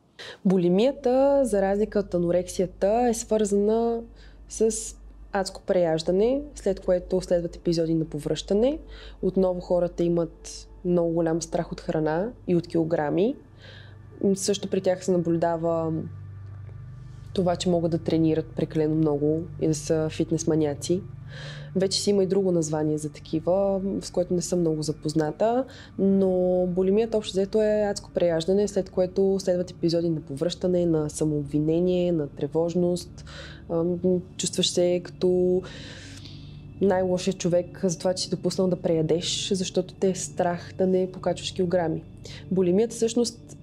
Булимията, за разлика от анорексията, е свързана с адско преяждане, след което следват епизоди на повръщане. Отново хората имат много голям страх от храна и от килограми. Също при тях се наблюдава това, че могат да тренират прекалено много и да са фитнес маняци. Вече си има и друго название за такива, с което не съм много запозната, но булимията общо взето е адско преяждане, след което следват епизоди на повръщане, на самообвинение, на тревожност. Чувстваш се като най-лошият човек за това, че си допуснал да преядеш, защото те е страх да не покачваш килограми. Булимията всъщност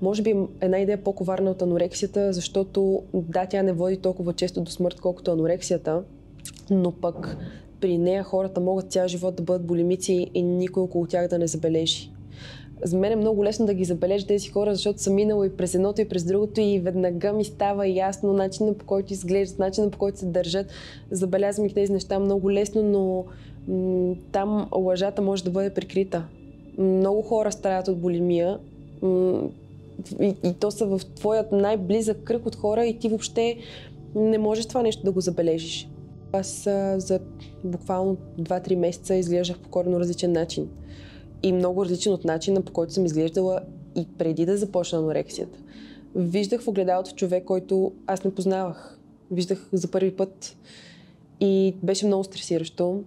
може би една идея по-коварна от анорексията, защото да, тя не води толкова често до смърт, колкото анорексията, но пък при нея хората могат цял живот да бъдат булимици и никой около тях да не забележи. За мен е много лесно да ги забележа тези хора, защото съм минала и през едното и през другото и веднага ми става ясно начинът, по който изглеждат, начинът, по който се държат. Забелязвам и тези неща много лесно, но там лъжата може да бъде прикрита. Много хора страдат от булимия и то са в твоят най-близък кръг от хора и ти въобще не можеш това нещо да го забележиш. Аз за буквално 2-3 месеца изглеждах по коренно различен начин. И много различен от начина, по който съм изглеждала и преди да започна анорексията. Виждах в огледалото човек, който аз не познавах. Виждах за първи път и беше много стресиращо.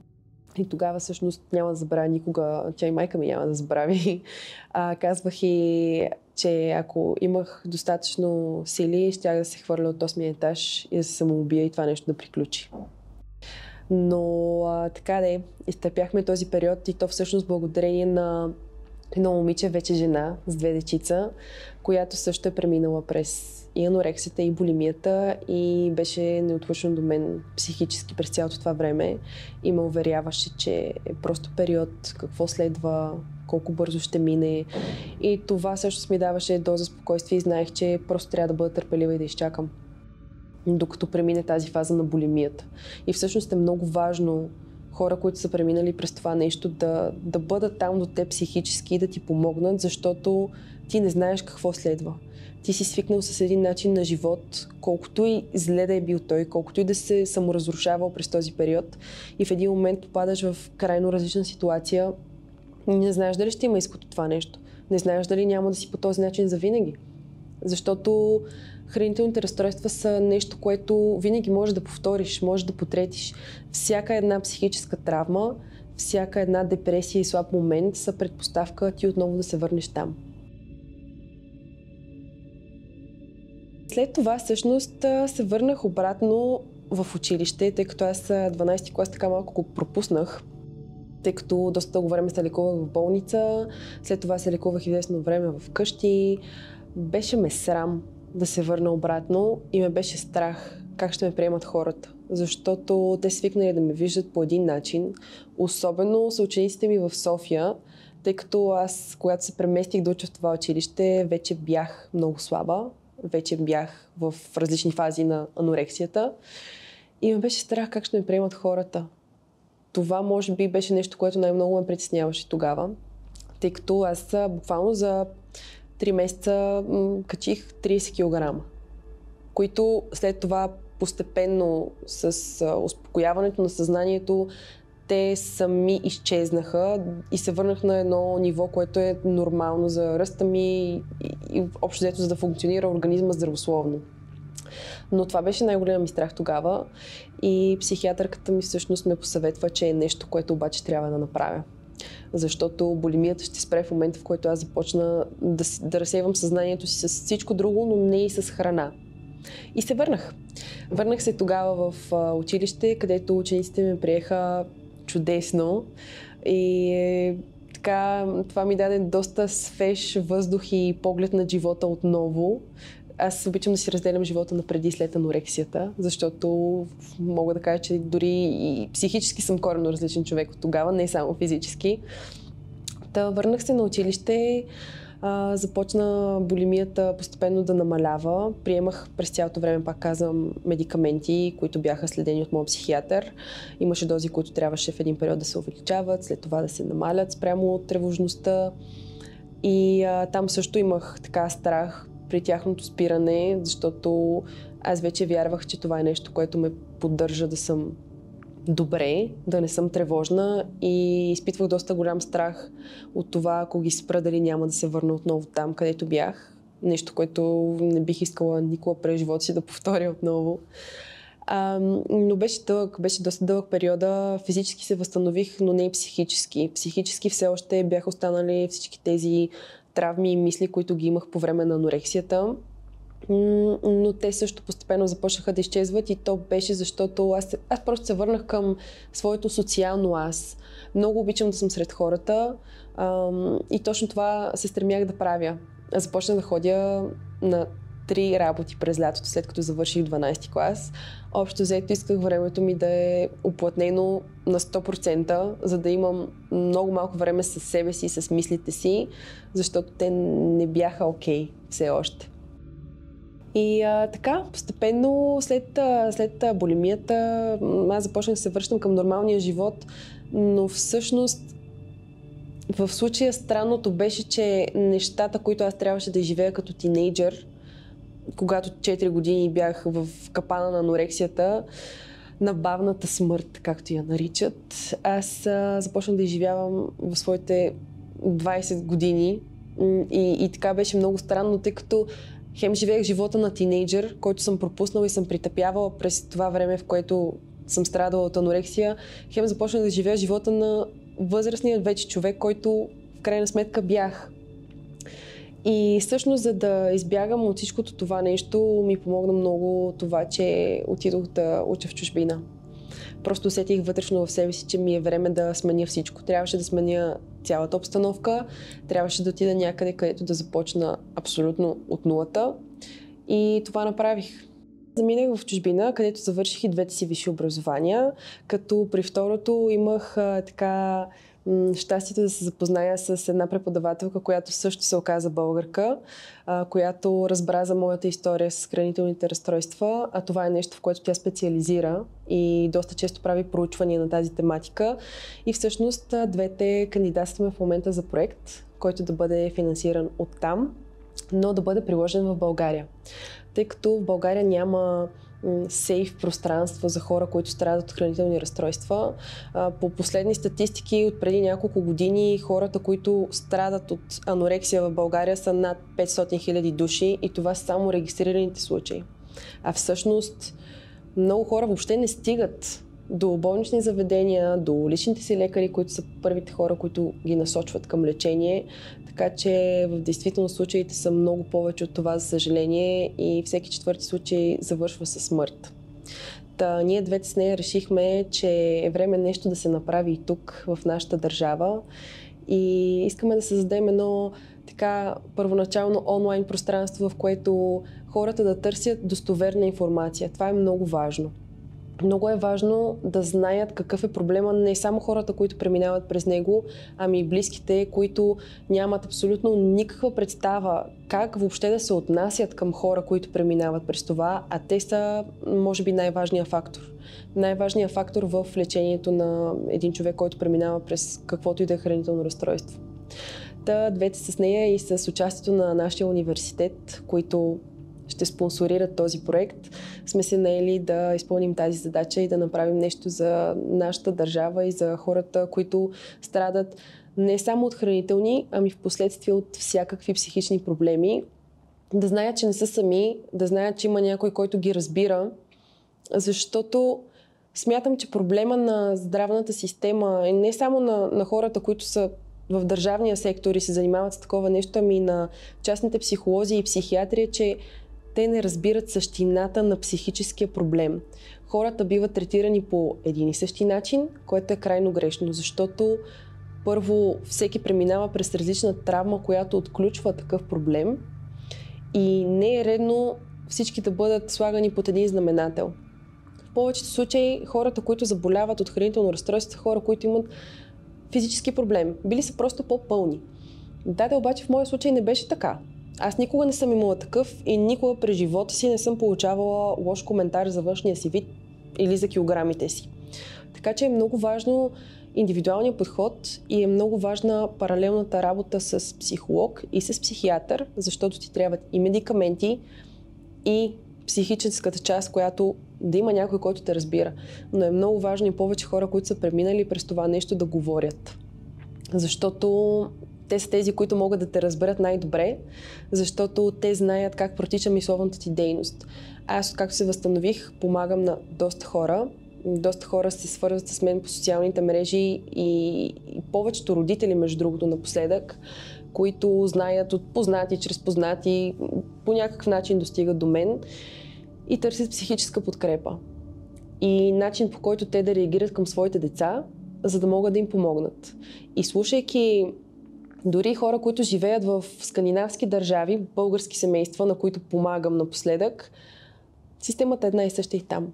И тогава всъщност няма да забравя никога, тя и майка ми няма да забрави. Казвах и, че ако имах достатъчно сили, щях да се хвърля от 8-ми етаж и да се самоубия и това нещо да приключи. Но така де, изтърпяхме този период и то всъщност благодарение на едно момиче, вече жена с 2 дечица, която също е преминала през и анорексията, и булимията и беше неотлучно до мен психически през цялото това време и ме уверяваше, че е просто период, какво следва, колко бързо ще мине и това също ми даваше доза спокойствие и знаех, че просто трябва да бъда търпелива и да изчакам, докато премине тази фаза на булимията. И всъщност е много важно хора, които са преминали през това нещо, да бъдат там до теб психически и да ти помогнат, защото ти не знаеш какво следва. Ти си свикнал с един начин на живот, колкото и зле да е бил той, колкото и да се саморазрушавал през този период и в един момент попадаш в крайно различна ситуация, не знаеш дали ще има изход от това нещо. Не знаеш дали няма да си по този начин завинаги. Защото хранителните разстройства са нещо, което винаги можеш да повториш, можеш да потретиш. Всяка една психическа травма, всяка една депресия и слаб момент са предпоставка ти отново да се върнеш там. След това всъщност се върнах обратно в училище, тъй като аз 12-ти клас така малко го пропуснах, тъй като доста дълго време се лекувах в болница, след това се лекувах известно време в къщи. Беше ме срам да се върна обратно и ме беше страх как ще ме приемат хората, защото те свикнали да ме виждат по един начин, особено са учениците ми в София, тъй като аз, когато се преместих да уча в това училище, вече бях много слаба, вече бях в различни фази на анорексията и ме беше страх как ще ме приемат хората. Това може би беше нещо, което най-много ме притесняваше тогава, тъй като аз буквално за 3 месеца качих 30 кг, които след това постепенно с успокояването на съзнанието те сами изчезнаха и се върнах на едно ниво, което е нормално за ръста ми и общо взето за да функционира организма здравословно. Но това беше най-голям ми страх тогава и психиатърката ми всъщност ме посъветва, че е нещо, което обаче трябва да направя. Защото булимията ще спре в момента, в който аз започна да разсейвам съзнанието си с всичко друго, но не и с храна. И се върнах. Върнах се тогава в училище, където учениците ме приеха чудесно и така това ми даде доста свеж въздух и поглед на живота отново. Аз обичам да си разделям живота на преди и след анорексията, защото мога да кажа, че дори и психически съм коренно различен човек от тогава, не само физически. Върнах се на училище, започна булимията постепенно да намалява. Приемах през цялото време, пак казвам, медикаменти, които бяха следени от моя психиатър. Имаше дози, които трябваше в един период да се увеличават, след това да се намалят спрямо от тревожността. И там също имах така страх при тяхното спиране, защото аз вече вярвах, че това е нещо, което ме поддържа да съм добре, да не съм тревожна и изпитвах доста голям страх от това, ако ги спра, дали няма да се върна отново там, където бях. Нещо, което не бих искала никога през живота си да повторя отново. Но беше доста дълъг периода. Физически се възстанових, но не и психически. Психически все още бяха останали всички тези травми и мисли, които ги имах по време на анорексията. Но те също постепенно започнаха да изчезват и то беше защото аз просто се върнах към своето социално аз. Много обичам да съм сред хората и точно това се стремях да правя. Аз започнах да ходя на 3 работи през лятото, след като завърших 12-ти клас. Общо взето исках времето ми да е уплътнено на 100%, за да имам много малко време с себе си, с мислите си, защото те не бяха окей все още. И така, постепенно след булимията, аз започнах да се връщам към нормалния живот, но всъщност в случая странното беше, че нещата, които аз трябваше да изживея като тинейджър, когато 4 години бях в капана на анорексията, на бавната смърт, както я наричат, аз започнах да изживявам в своите 20 години и така беше много странно, тъй като хем живеех живота на тинейджър, който съм пропуснала и съм притъпявала през това време, в което съм страдала от анорексия. Хем започнах да живея живота на възрастният вече човек, който в крайна сметка бях. И всъщност, за да избягам от всичкото това нещо, ми помогна много това, че отидох да уча в чужбина. Просто усетих вътрешно в себе си, че ми е време да сменя всичко. Трябваше да сменя цялата обстановка, трябваше да отида някъде, където да започна абсолютно от нулата. И това направих. Заминах в чужбина, където завърших и двете си висши образования, като при второто имах щастието да се запозная с една преподавателка, която също се оказа българка, която разбра за моята история с хранителните разстройства, а това е нещо, в което тя специализира и доста често прави проучвания на тази тематика. И всъщност двете кандидатстваме в момента за проект, който да бъде финансиран оттам, но да бъде приложен в България. Тъй като в България няма сейф пространство за хора, които страдат от хранителни разстройства. По последни статистики от преди няколко години хората, които страдат от анорексия в България са над 500 000 души и това са само регистрираните случаи. А всъщност много хора въобще не стигат до болнични заведения, до личните си лекари, които са първите хора, които ги насочват към лечение. Така че в действителност случаите са много повече от това, за съжаление, и всеки четвърти случай завършва със смърт. Ние двете с нея решихме, че е време нещо да се направи и тук, в нашата държава. И искаме да създадем едно така първоначално онлайн пространство, в което хората да търсят достоверна информация. Това е много важно. Много е важно да знаят какъв е проблема не само хората, които преминават през него, ами и близките, които нямат абсолютно никаква представа как въобще да се отнасят към хора, които преминават през това, а те са, може би, най-важният фактор. Най-важният фактор в лечението на един човек, който преминава през каквото и да е хранително разстройство. Двете с нея и с участието на нашия университет, които ще спонсорират този проект, сме се наели да изпълним тази задача и да направим нещо за нашата държава и за хората, които страдат не само от хранителни, ами в последствие от всякакви психични проблеми. Да знаят, че не са сами, да знаят, че има някой, който ги разбира, защото смятам, че проблема на здравната система е не само на хората, които са в държавния сектор и се занимават с такова нещо, ами на частните психолози и психиатри, че те не разбират същината на психическия проблем. Хората биват третирани по един и същи начин, което е крайно грешно, защото първо всеки преминава през различна травма, която отключва такъв проблем и не е редно всички да бъдат слагани под един знаменател. В повечето случаи хората, които заболяват от хранително разстройство, са хора, които имат физически проблем. Били са просто по-пълни. Обаче в моя случай не беше така. Аз никога не съм имала такъв и никога през живота си не съм получавала лош коментар за външния си вид или за килограмите си. Така че е много важно индивидуалният подход и е много важна паралелната работа с психолог и с психиатър, защото ти трябват и медикаменти, и психическата част, която да има някой, който те разбира. Но е много важно и повече хора, които са преминали през това нещо, да говорят. Защото те са тези, които могат да те разберат най-добре, защото те знаят как протича мисловната ти дейност. Аз, както се възстанових, помагам на доста хора. Доста хора се свързват с мен по социалните мрежи и повечето родители, между другото, напоследък, които знаят от познати, чрез познати, по някакъв начин достигат до мен и търсят психическа подкрепа. И начин, по който те да реагират към своите деца, за да могат да им помогнат. И слушайки дори хора, които живеят в скандинавски държави, български семейства, на които помагам напоследък, системата е една и съща и там.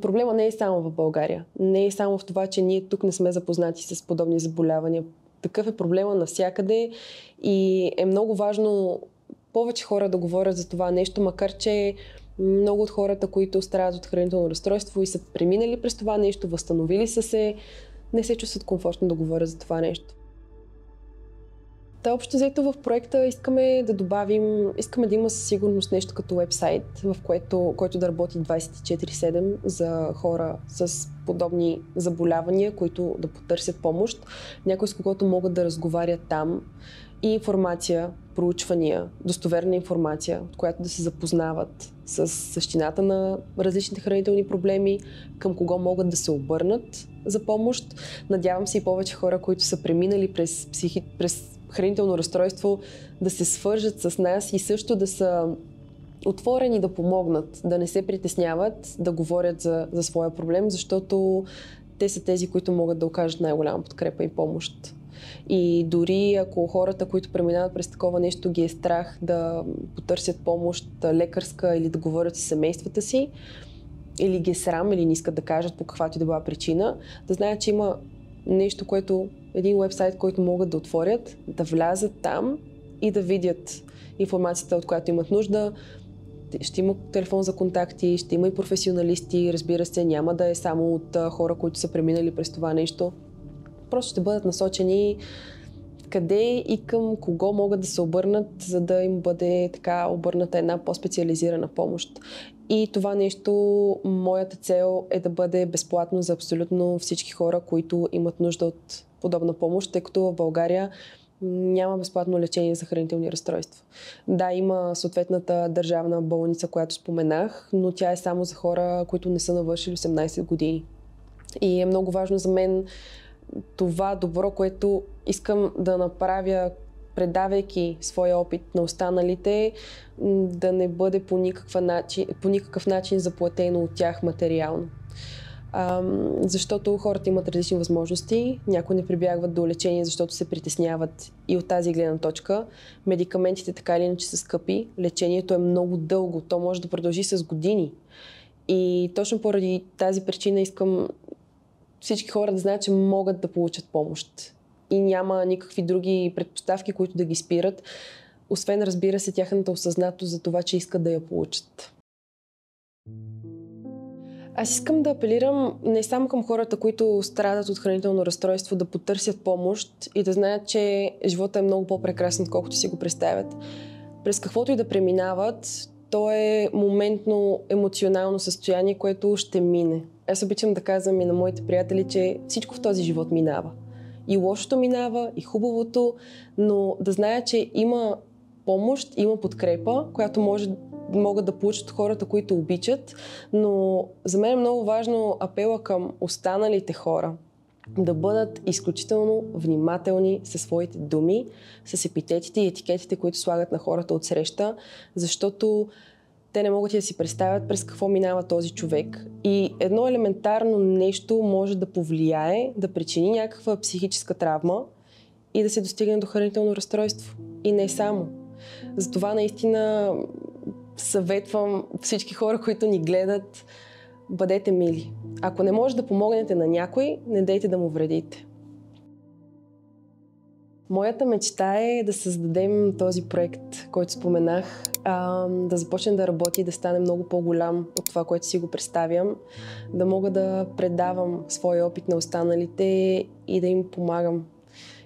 Проблема не е само в България. Не е само в това, че ние тук не сме запознати с подобни заболявания. Такъв е проблема навсякъде и е много важно повече хора да говорят за това нещо, макар че много от хората, които страдат от хранително разстройство и са преминали през това нещо, възстановили са се, не се чувстват комфортно да говорят за това нещо. Общо взето в проекта искаме да има със сигурност нещо като уебсайт, в който да работи 24/7 за хора с подобни заболявания, които да потърсят помощ, някой с когото могат да разговарят там и информация, проучвания, достоверна информация, от която да се запознават с същината на различните хранителни проблеми, към кого могат да се обърнат за помощ. Надявам се и повече хора, които са преминали през хранително разстройство, да се свържат с нас и също да са отворени да помогнат, да не се притесняват, да говорят за своя проблем, защото те са тези, които могат да окажат най-голяма подкрепа и помощ. И дори ако хората, които преминават през такова нещо, ги е страх да потърсят помощ лекарска или да говорят с семействата си, или ги е срам, или не искат да кажат по каквато и да била причина, да знаят, че има нещо, един уебсайт, който могат да отворят, да влязат там и да видят информацията, от която имат нужда. Ще има телефон за контакти, ще има и професионалисти, разбира се, няма да е само от хора, които са преминали през това нещо. Просто ще бъдат насочени къде и към кого могат да се обърнат, за да им бъде така обърната една по-специализирана помощ. И това нещо, моята цел е да бъде безплатно за абсолютно всички хора, които имат нужда от подобна помощ, тъй като в България няма безплатно лечение за хранителни разстройства. Да, има съответната държавна болница, която споменах, но тя е само за хора, които не са навършили 18 години. И е много важно за мен това добро, което искам да направя, предавайки своя опит на останалите, да не бъде по никакъв начин заплатено от тях материално. Защото хората имат различни възможности, някои не прибягват до лечение, защото се притесняват и от тази гледна точка. Медикаментите така или иначе са скъпи, лечението е много дълго, то може да продължи с години. И точно поради тази причина искам всички хора да знаят, че могат да получат помощ. И няма никакви други предпоставки, които да ги спират, освен, разбира се, тяхната осъзнатост за това, че искат да я получат. Аз искам да апелирам не само към хората, които страдат от хранително разстройство, да потърсят помощ и да знаят, че живота е много по-прекрасен, отколкото си го представят. През каквото и да преминават, то е моментно емоционално състояние, което ще мине. Аз обичам да казвам и на моите приятели, че всичко в този живот минава. И лошото минава, и хубавото, но да знаят, че има помощ, има подкрепа, която могат да получат хората, които обичат, но за мен е много важно апела към останалите хора да бъдат изключително внимателни със своите думи, с епитетите и етикетите, които слагат на хората от среща, защото те не могат и да си представят през какво минава този човек. И едно елементарно нещо може да повлияе, да причини някаква психическа травма и да се достигне до хранително разстройство. И не само. Затова наистина съветвам всички хора, които ни гледат, бъдете мили. Ако не може да помогнете на някой, не дейте да му вредите. Моята мечта е да създадем този проект, който споменах, да започне да работи и да стане много по-голям от това, което си го представям, да мога да предавам своя опит на останалите и да им помагам.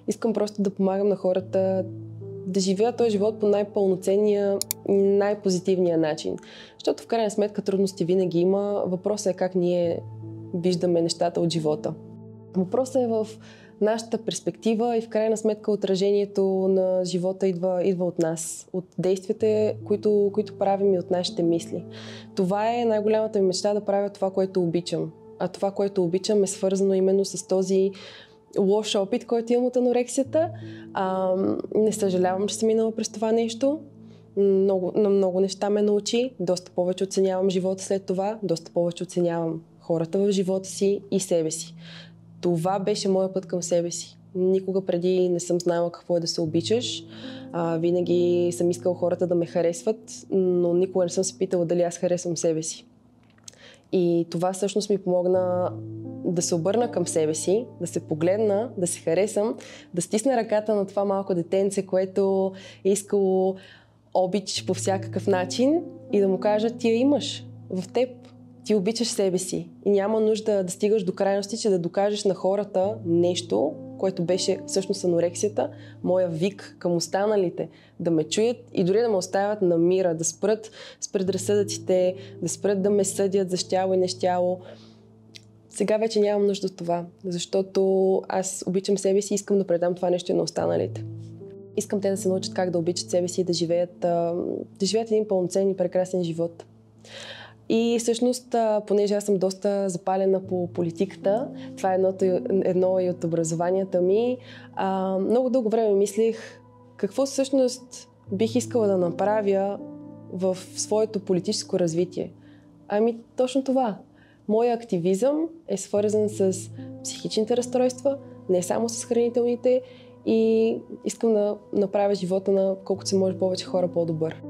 Искам просто да помагам на хората да живеят този живот по най-пълноценния, най-позитивния начин. Защото в крайна сметка трудности винаги има. Въпросът е как ние виждаме нещата от живота. Въпросът е в нашата перспектива и в крайна сметка отражението на живота идва от нас, от действията, които правим и от нашите мисли. Това е най-голямата ми мечта, да правя това, което обичам. А това, което обичам, е свързано именно с този лош опит, който имам от анорексията. Не съжалявам, че съм минала през това нещо. На много неща ме научи. Доста повече оценявам живота след това. Доста повече оценявам хората в живота си и себе си. Това беше моя път към себе си. Никога преди не съм знала какво е да се обичаш. Винаги съм искала хората да ме харесват, но никога не съм се питала дали аз харесвам себе си. И това всъщност ми помогна да се обърна към себе си, да се погледна, да се харесам, да стисна ръката на това малко детенце, което е искало обич по всякакъв начин и да му кажа: ти я имаш в теб. Ти обичаш себе си и няма нужда да стигаш до крайности, че да докажеш на хората нещо, което беше всъщност анорексията, моя вик към останалите, да ме чуят и дори да ме оставят на мира, да спрат с предразсъдъците, да спрат да ме съдят за щяло и нещяло. Сега вече нямам нужда от това, защото аз обичам себе си и искам да предам това нещо на останалите. Искам те да се научат как да обичат себе си и да живеят един пълноценен и прекрасен живот. И всъщност, понеже аз съм доста запалена по политиката, това е едно и от образованията ми, много дълго време мислих какво всъщност бих искала да направя в своето политическо развитие. Ами точно това. Моя активизъм е свързан с психичните разстройства, не само с хранителните, и искам да направя живота на колкото се може повече хора по-добър.